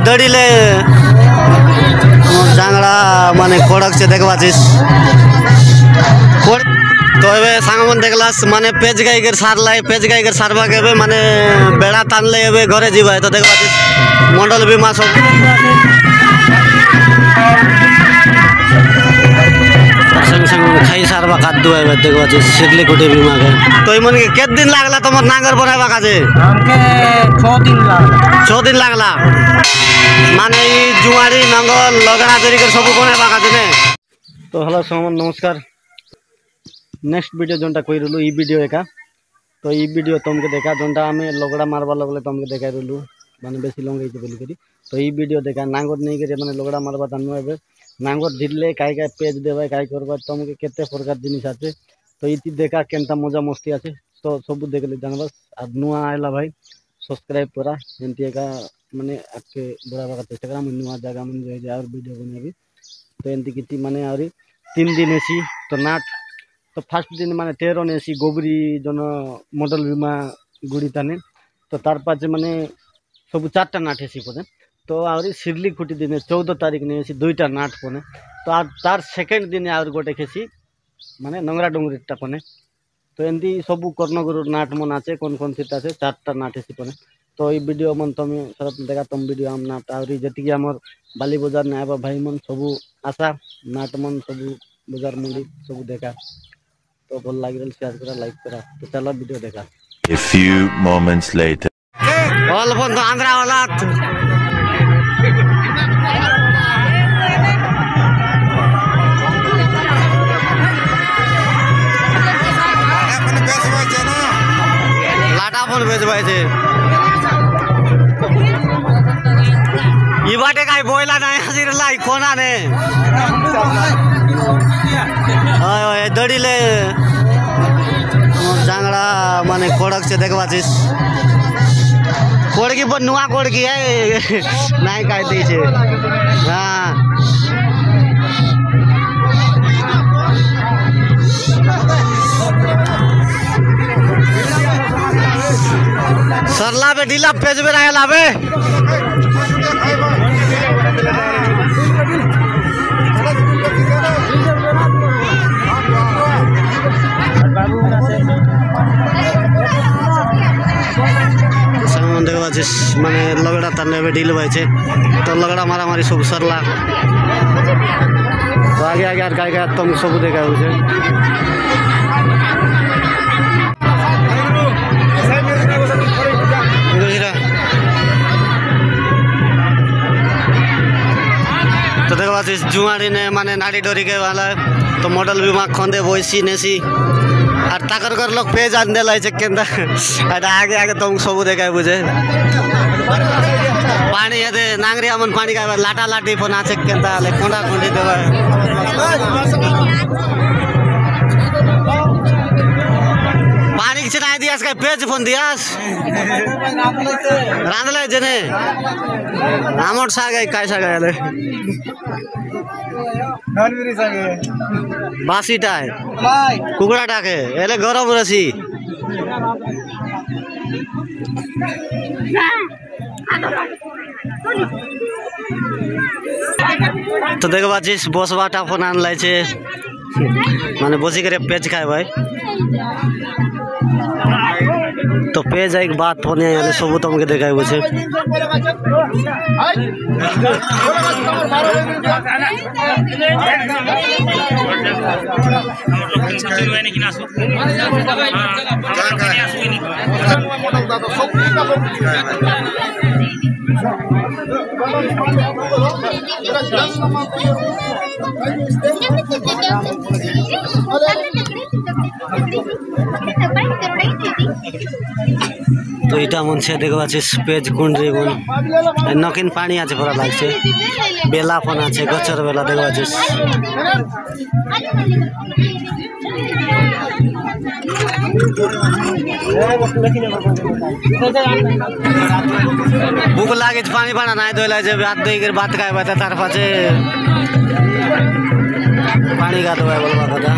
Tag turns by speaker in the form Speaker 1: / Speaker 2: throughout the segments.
Speaker 1: दौड़िले जांगड़ा माने कोड़क से देखवाचिस तो एबे सांगमन देखलास माने पेज गाइगर सारलाई पेज गाइगर सारबा केबे माने बेड़ा तानले एबे घरे जीवा तो देखवाचिस मंडल बीमा सब संग संग खाई सारबा कादू एबे देखवाचिस सिरली कोटी बीमा के तो इमन के केत दिन लागला तमर नांगर बनावा काजे हमके 6 दिन लागला माने ई जुआरी नंगल लगड़ा तरी कर सब बनावा काजे ने तो हेलो सोमन नमस्कार नेक्स्ट वीडियो जोंटा कोई रहलु ई वीडियो एका तो ई वीडियो तुमके देखा जोंटा हमें लगड़ा मारबा लगले तुमके देखा रहलु माने बेसी लंग होइते बोली करी तो ई वीडियो देखा नांगर नहीं करे माने लगड़ा मारबा तानु एबे नांगर ढिलले काय काय पेज देबे काय करबा तुमके केते प्रकार जिनिस आछे तो इति देखा केनता मजा मस्ती आछे तो सब देखले जानबस आ नुआ आइला भाई सब्सक्राइब करा एंती एका माने आके बड़ा बड़ा चेष्टा करा नुआ जगह मन जे और वीडियो बनाबी तो एंती किति माने आरी 3 दिन एसी तो नाट तो फर्स्ट दिन माने 13 ने एसी गोबरी जन मॉडल बीमा गुड़ी ताने तो तार पाछे माने सब 4टा नाट एसी पने तो आरी सिरली खुटी दिन 14 तारीख ने एसी 2टा नाट पने तो तार सेकंड दिन आर गोटे खेसी माने नंगरा डोंगरीटा पने तो एंती सब कर्णगुरु नाट मन आछे कोन सीटा छे 4टा नाट एसी पने तो ई वीडियो मन तुम सरत देखा तुम वीडियो हम नाट आरी जतिकी हमर बाली बाजार ने आबा भाई मन सब आशा नाट मन सब बाजार मंडी सब देखा तो भल लागिल शेयर करा लाइक करा तो चलो वीडियो देखा
Speaker 2: A few moments later
Speaker 1: all बंद आंध्रा वाला लाटा फोन बेचबाय छे ई बाटे काय बोयला नाही हजिरला कोना ने ओय दौड़िले जांगड़ा माने कोड़क से देखवाचिस कोड़की पर नुआ कोड़की है नहीं काय दी छे हां सरला पे ढीला पेज में आया लावे माने लगड़ा ताने ढील भाई छे तो लगड़ा मारा मारी सब सरला तो आगे आगे आर काय काय तुम सब देखा छे तो देखो जुआड़ी ने माने नाड़ी डोरी के वाला तो मॉडल बीमा खोंदे बोइसी नेसी और ताकर कर लोग पेज आंदे लाई छे केंदा आगे आगे तुम सब देखा बुझे पानी यदे नांगरी मन पानी का लाटा लाटी फोन आछे केंदा ले कोंडा कोंडी देबा पानी के चनाई दियास का पेज फोन दियास रांदले जने आमोट सागे काय सागे ले ननबिरी सागे बासीटा है कुकड़ा टाके एले गरम रसी तो देखो बाचिस बस बाटा फोन आन लाई छे माने बसी करे पेज खाए भाई तो पेज एक बात फोन यानी सब तुमके देखाय बसे तो इटा मन से देखो पेज कुंडरी मन नकिन पानी आछे पूरा लागছে बेला फोन आछे गचर बेला देखो भूख लागे पानी पाना नहीं दोला जब हाथ धोई कर बात का बता तार पाछे पानी का तो बोलबा दादा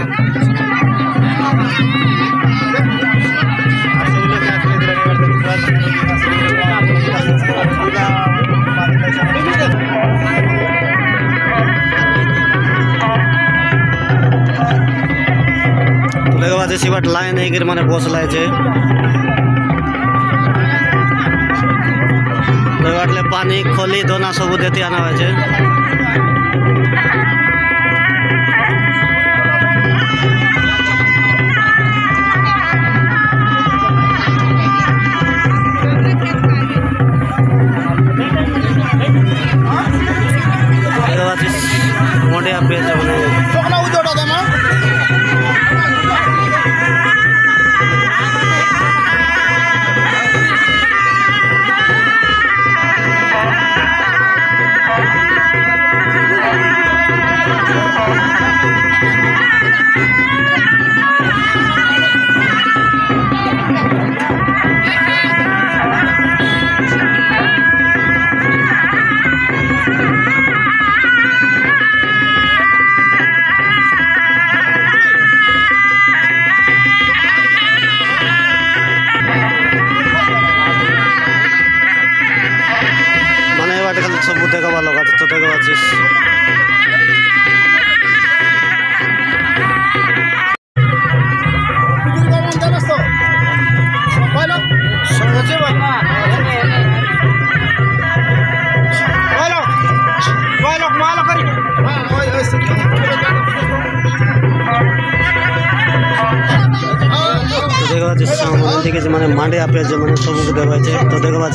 Speaker 1: बाट लाइन ହେଇକିରି ମାନେ ବସଲା છે ବାଟଲେ ପାନି ଖଲି ଦନା ସବୁ ଦେତି ଆନା છે मोटिया पेज बने सब देखा लगा तो देखा देखा माने मांडे आप मैंने सब देखा तो देखा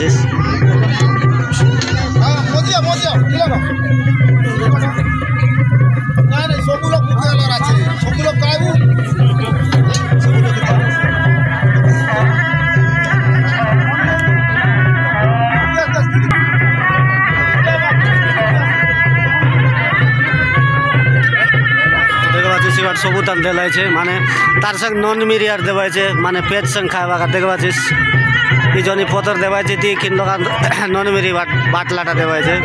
Speaker 1: सब तार दिलाई छे माने तार संग नॉन मिरियर देवाय छे माने पेज संग खावा का देखबा छे ई जनी पतर देवाय छे ती किन लगा नॉन मिरी बाटलाटा देवाय छे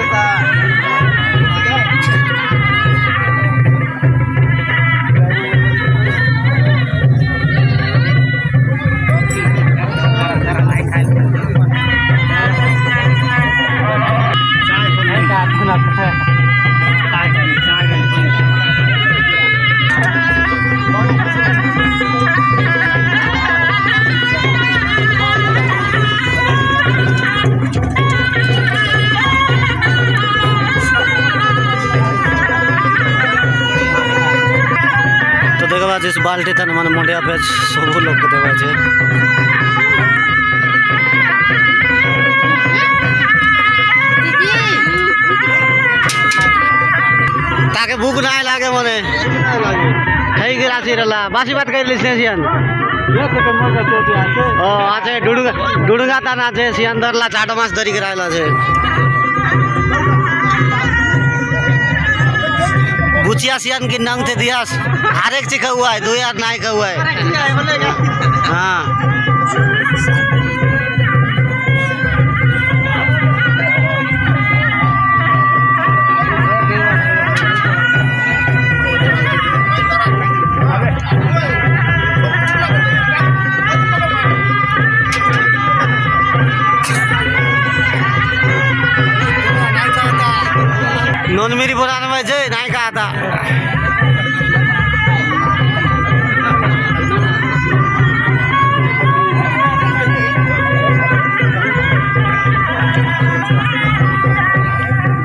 Speaker 1: जिस बाल्टी तन मन मुंडिया पे सब लोग के देवा छे ताके भूख ना लागे मने खाई के रासी रहला बासी बात कर लिस सियान ओ आछे डुडुगा ताना छे सियान दरला 4 मास धरी के रायला छे बुचिया सियान की नंग थे दियास हर एक चीज हुआ है 2000 नाई का हुआ है हाँ नॉन मेरी पुराना में जे नहीं कहा था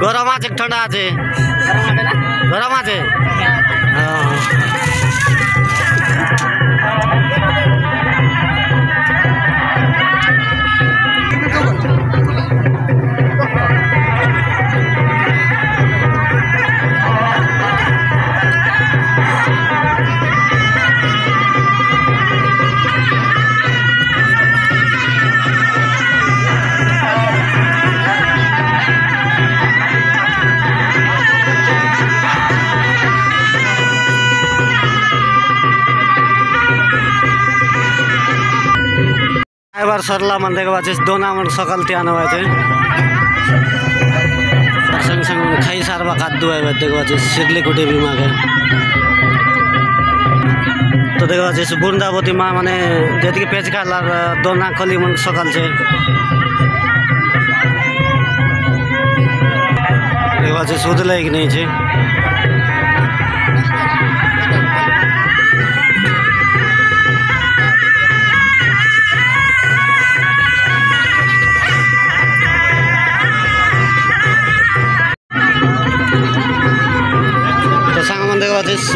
Speaker 1: गरम आछे ठंडा आछे गरम आछे बार सरला मन देखबा छे दोना मन सकल त्यान होय छे संग संग खाई सारबा खाद्य होय देखबा छे सिरली कोटे भी मागे तो देखबा छे बुंदावती मां माने जेति पेज खाला दोना खली मन सकल छे देखबा छे सुध लायक नहीं छे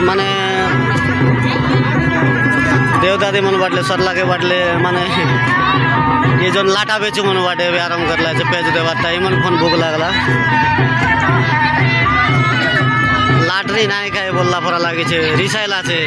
Speaker 1: माने देवदादी मन बाटले सरला के बाटले माने ये जो लाटा बेचू मन बाटे आराम करला पेज देवा मन फोन भूख लगला लाटरी नाई खाए बोलला पड़ा लगे रिसाइला छे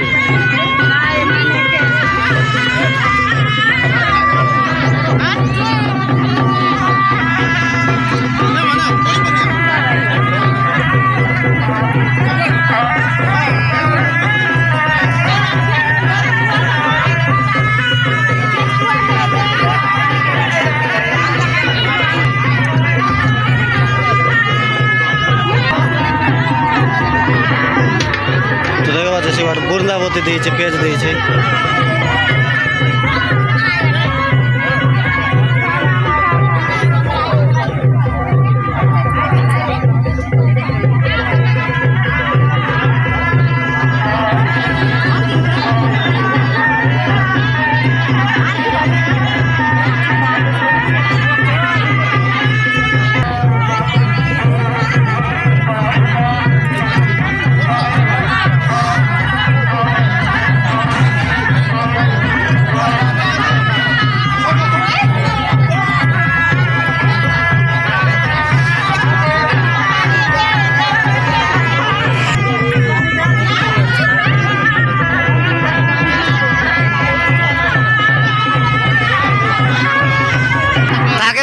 Speaker 1: बुरंदावती दी पेज दी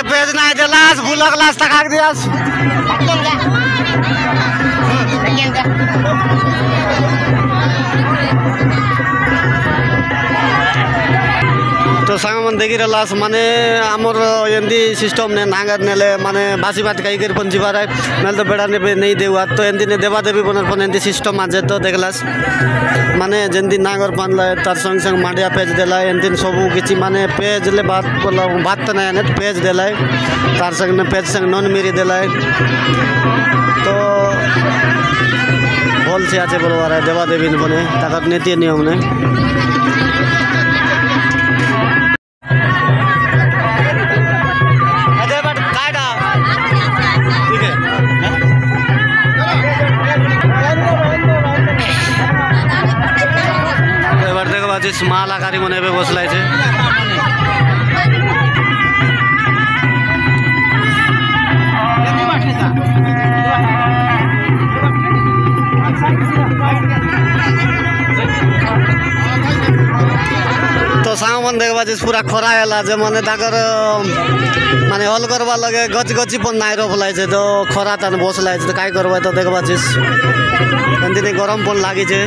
Speaker 1: पेज नहीं दिलास भूल ग्लास तक आग दियास तो सांग मन देखी रलास माने आमर एंदी सिस्टम ने नांगर नेले माने बासी बात कई कर पंजी बार नल तो बेड़ा ने नहीं देवा तो एंदी ने देवा देवी बनर पन एंदी सिस्टम आजे तो देखलास माने जेंदी नांगर पानला तार संग संग मांडिया पेज देला एंदी सबु किछि माने पेज ले बात बोला बात तो नहीं ने पेज देला तार संग ने पेज संग नॉन मेरी देला तो बोल से आचे बोलवा रहा देवा देवी ने बने ताकर नीति नियम ने मालाकारी मन एबे बसलाय छे तो सांग मन देखबा जे पूरा खरा हैला जे माने ताकर माने हल करबा लगे गच गची पन नाइ रफलाय छे तो खरा तान बसलाय छे तो काय करबा तो देखबा जे एंदिने गरम पन लागी छे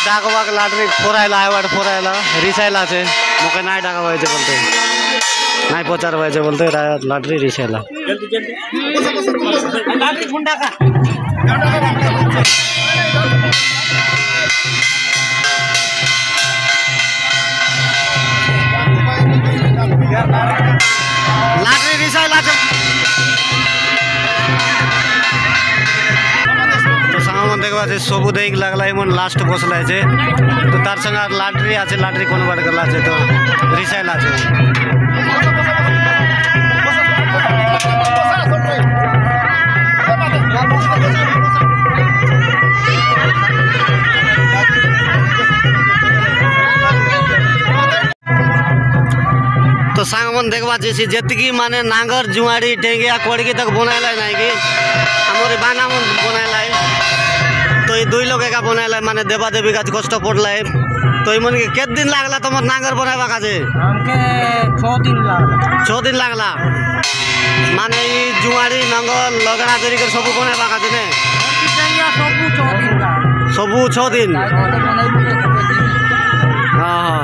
Speaker 1: डाकवाक लाटरी फोरायला आयवाट फोरायला रिसायला छे मोके नाय डाकवायचे बोलते नाय पचारवायचे बोलते लाटरी रिसायला जल्दी जल्दी लाटरी फोन डाका लाटरी रिसायला छे देखा सबू देख लगला मन लास्ट बसला तो तार संग लाटरी आछे लाटरी कोन बार करला तो रिसाइल आछे तो सांग मन देखवा जी माने नांगर जुआड़ी टेंगिया कोड़गी तक बनाला ना कि हमारे बाना मन बनाला तो ये दुई लोग का बनाला माने देवा देवी का कष्ट पड़ला तो ये मन के केत दिन लागला तुम नांगर बनावा काजे हमके 6 दिन लागला 6 दिन लागला ମାନେ ଇ ଜୁଆଡ଼ି ନଙ୍ଗଲ ଲଗଡ଼ା ଧରିକରି ସବୁ ବନେଇବା କାଜେ ନେ ସବୁ 6 ଦିନ ହଁ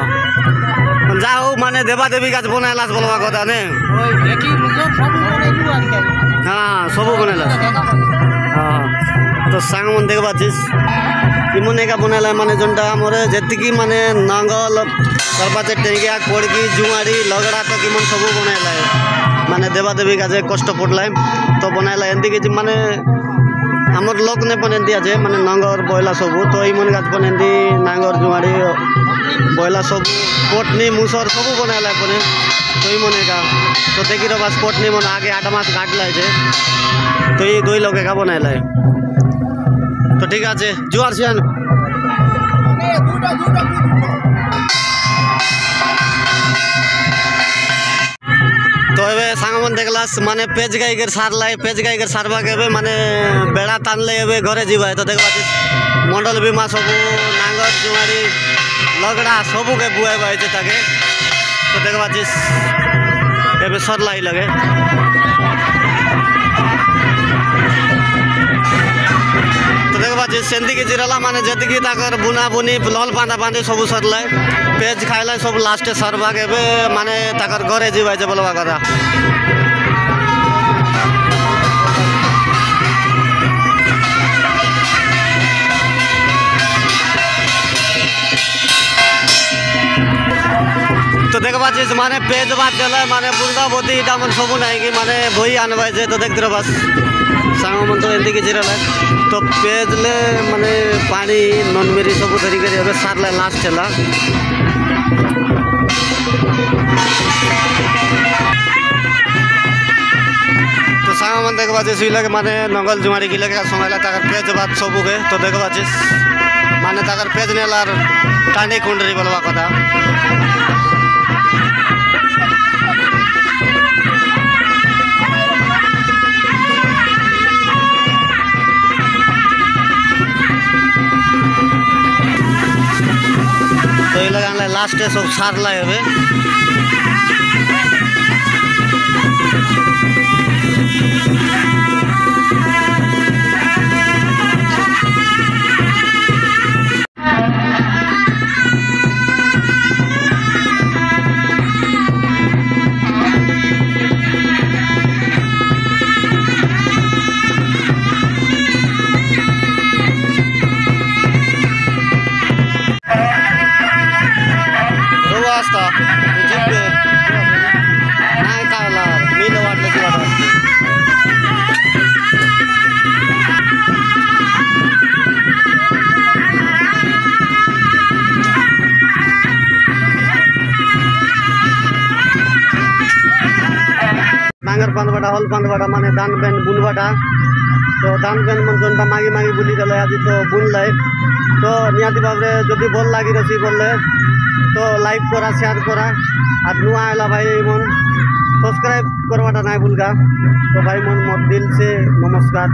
Speaker 1: যা হোক মানে দেবা দেবী কাজ বনাইলাস বলবা কথা নে হ্যাঁ সবু বনাইলাস হ্যাঁ তো সাং মন দেখবা চিস ইমন একা বনাইলা মানে যেটা আমার যেতিকি মানে নাঙ্গল সর্বাচে টেঙ্গিয়া কোড়কি জুয়াড়ি লগড়া তো কিমন সবু বনাইলা মানে দেবা দেবী কাজে কষ্ট পড়লাই তো বনাইলা এমতি কিছু মানে আমার লোক নে বনেন্দি আছে মানে নাঙ্গর বয়লা সবু তো এই মনে গাছ বনেন্দি নাঙ্গর জুয়াড়ি বয়লা সবু পটনি মুসর সবু বনাইলা পরে তো এই মনে কা তো দেখি রে বাস পটনি মনে আগে 8 মাস কাটলাই যে তো এই দুই লোক একা বনাইলাই তো ঠিক আছে জুয়ার সিয়ান তো এবে সাংমন দেখলাস মানে পেজ গাইকের সারলাই পেজ গাইকের সারবাকে এবে মানে বেড়া টানলে এবে ঘরে যাবাই তো দেখবা মন্ডল বিমা সবু নাঙ্গর জুয়ারি লগড়া সবুকে বুয়াইবা হয়েছে তাকে তো দেখবা এবে সরলাই লাগে তো দেখবা সেন্দিকে জিরালা মানে যেতিকি তাকর বুনা বুনি লল বাঁধা বাঁধি সবু সরলাই পেজ খাইলাই সব লাস্টে সরবাক এবে মানে তাকর ঘরে যাবাইছে বলবা কথা তো দেখবা মানে পেজ বাদ দিলে মানে বুন্দা বদি এটা মানে সবু নাই কি মানে বই আনবাইছে তো দেখতে বাস সাংমন তো এদিকে জিরালাই তো পেজলে মানে পানি নন মেরি সবু ধরি করে এবে সারলে লাস্ট হেলা তো সাংমন দেখবা শুইলাকে মানে নঙ্গল জুমারি গিলাকে সময়লা তাকার পেজ বাদ সবুকে তো দেখবা মানে তাকার পেজ নেলার টানি কুন্ডরি বলবা কথা তো এই লাগে আনলাই লাস্টে সব সারলাই হবে नांगर बांधवाटा हल बांधवाटा माने दान बेन बुनवाटा तो दान बेन मन जोनटा मागी मागी बुली गले आज तो बुनलाई तो नियाती भाव जदि भल लगी रही बोले तो लाइक करा शेयर करा और नुआ आला भाई मन सब्सक्राइब करवाटा ना भूलगा तो भाई मन मोर दिल से नमस्कार।